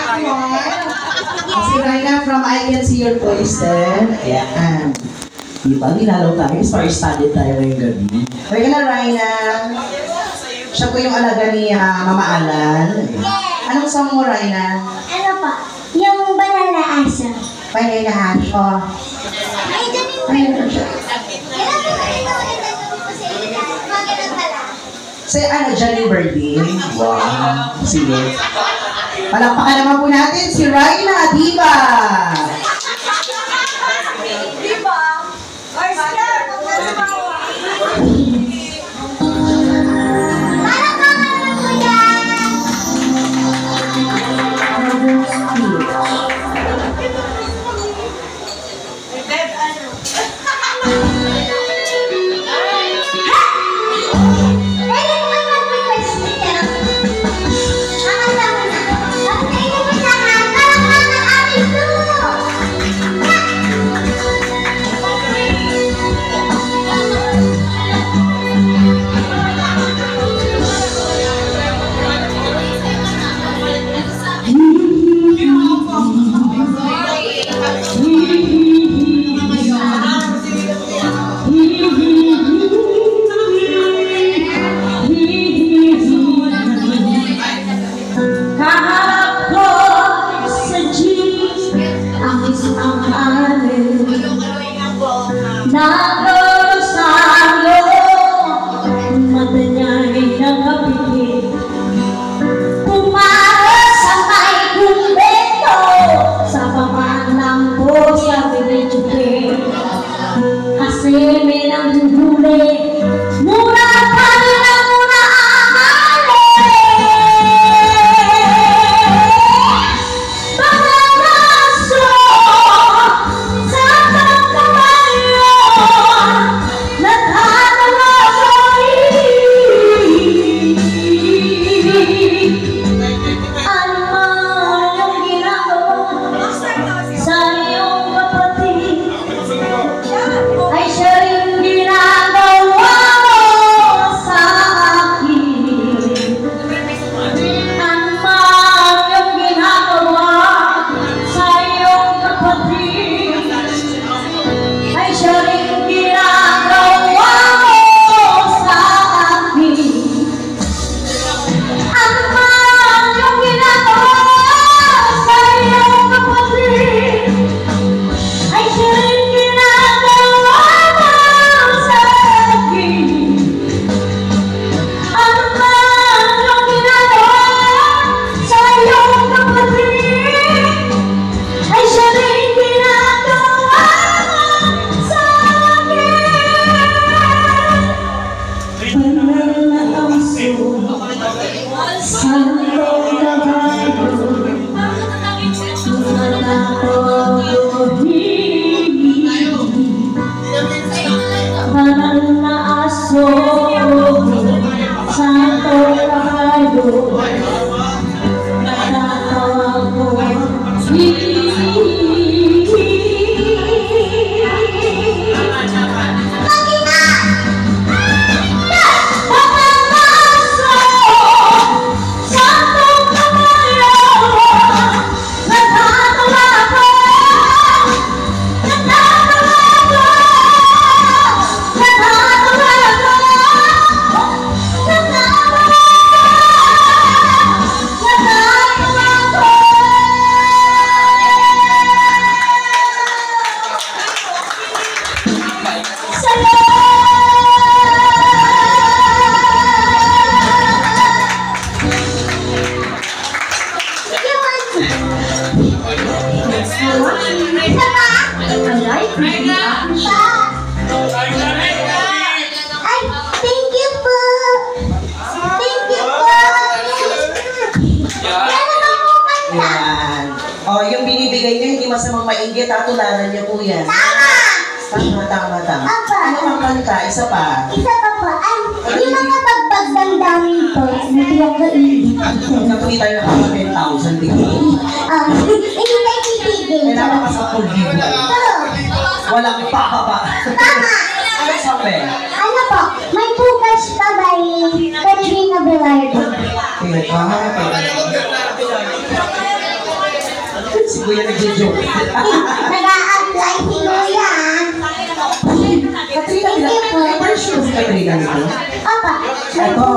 Si Raina from I Can See Your Voice then. Ayan. Diba? Ninalaw tayo. Star-studded tayo ngayong gabi. Kaya ka na, Raina. Siya po yung alaga ni Mama Alan. Anong song mo, Raina? Ano po? Yung Banal na Aso. Banal na Aso. Ay, ganun po yun. Kailan po ito po sa ila? Magalang pala. Say, Jenny Birdie. Wow. Sige. Palakpakan naman po natin si Raina Diva. Diba? Or star, pag nasa bawa. Palakpakan naman po yan. Masamang mainggit, tularan niyo po yan. Tama. Ano ang kanta? Isa pa? Isa pa po. Yung mga pagbagdamdamin po, hindi ako kainin. Hindi tayo nakaka 10,000, di ba? Hindi tayo titigil. Kailangan ka sa pulgibo. Walang pakaba. Tama. Ano sabi? Ano po? May bukas pa by Katrina Velarde. Kuya nag-joke. Nag-a-apply si Kuya. Katrina, may shoes si Katrina nito? Opa. Ito.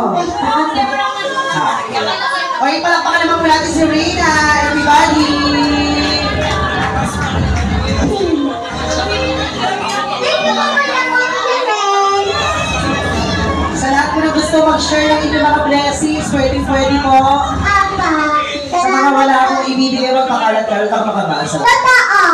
Okay, palakpakan naman po natin si Reyna, everybody. Sa lahat po na gusto mag-share ng inyong mga blessings, pwede po. Sa mga wala akong ibibigay, wag makalat-kalat ako makabasa. Totoo.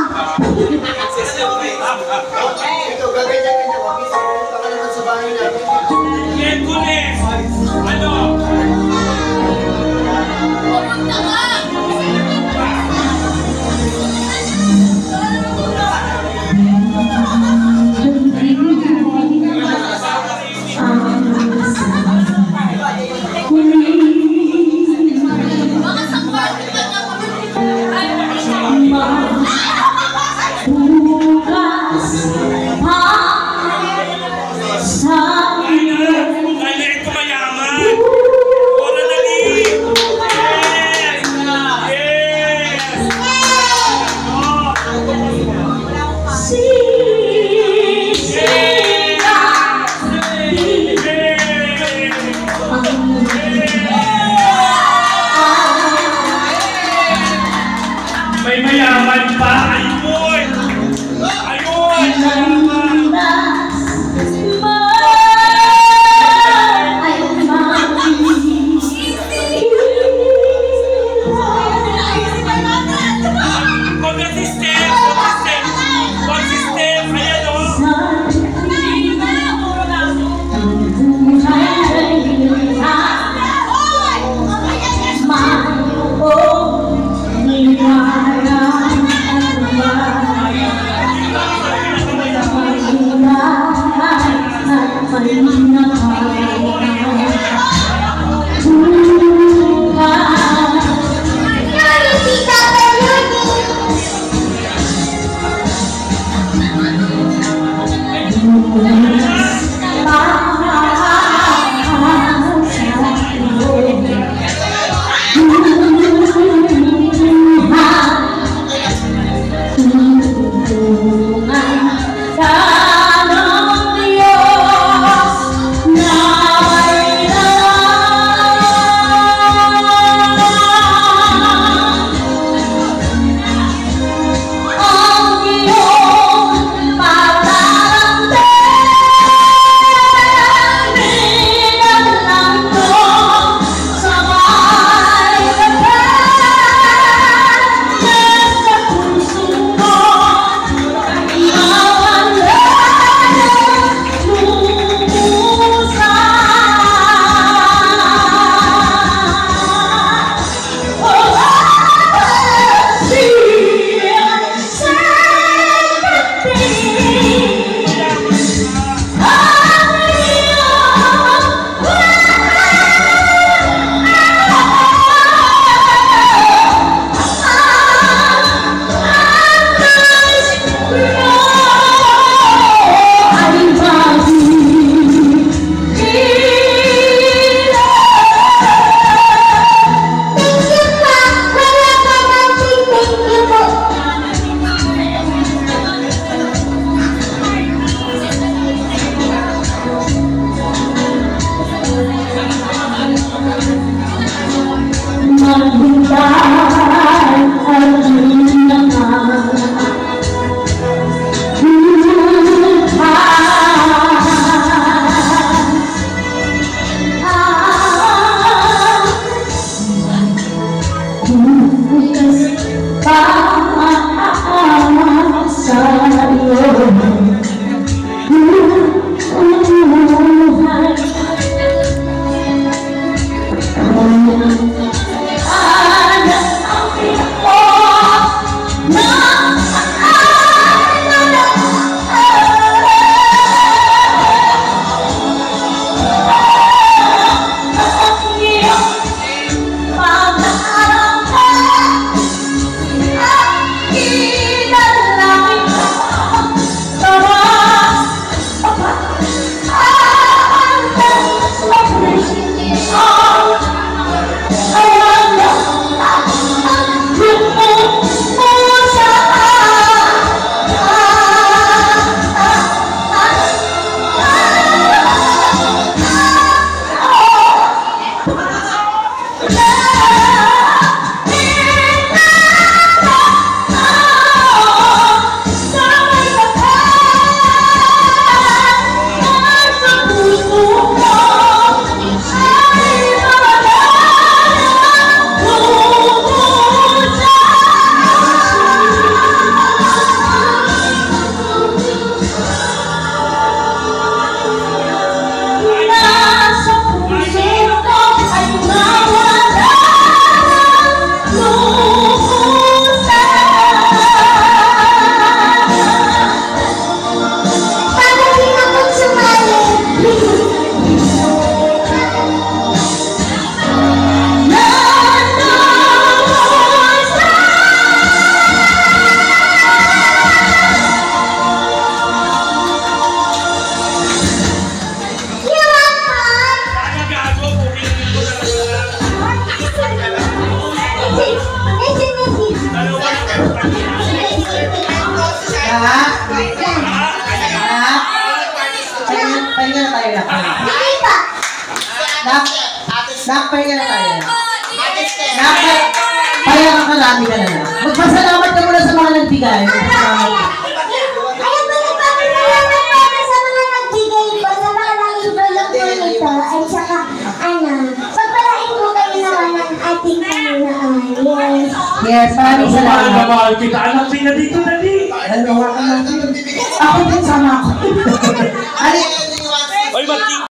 May mayaman pa, ayun! Ayun! Consistent! Ayan o! Nak? Nak? Pahinga na tayo, Nak. Hindi pa. Nak? Nak, pahinga na tayo, Nak. Nak, pahinga ka karami ka na, Nak. Magpasalamat ka muna sa mga nagbigay. Magpasalamat ka. Ayaw po nagpapalaman para sa mga nagbigay po, sa mga nangibulong po nito, ay saka, pagpalain po kayo naman ng ating Panginoon. Yes. Yes, maraming Mahal na salamat. mahal kita. Anak, tina dito, dali. Ano, ako din sama ako. Ali,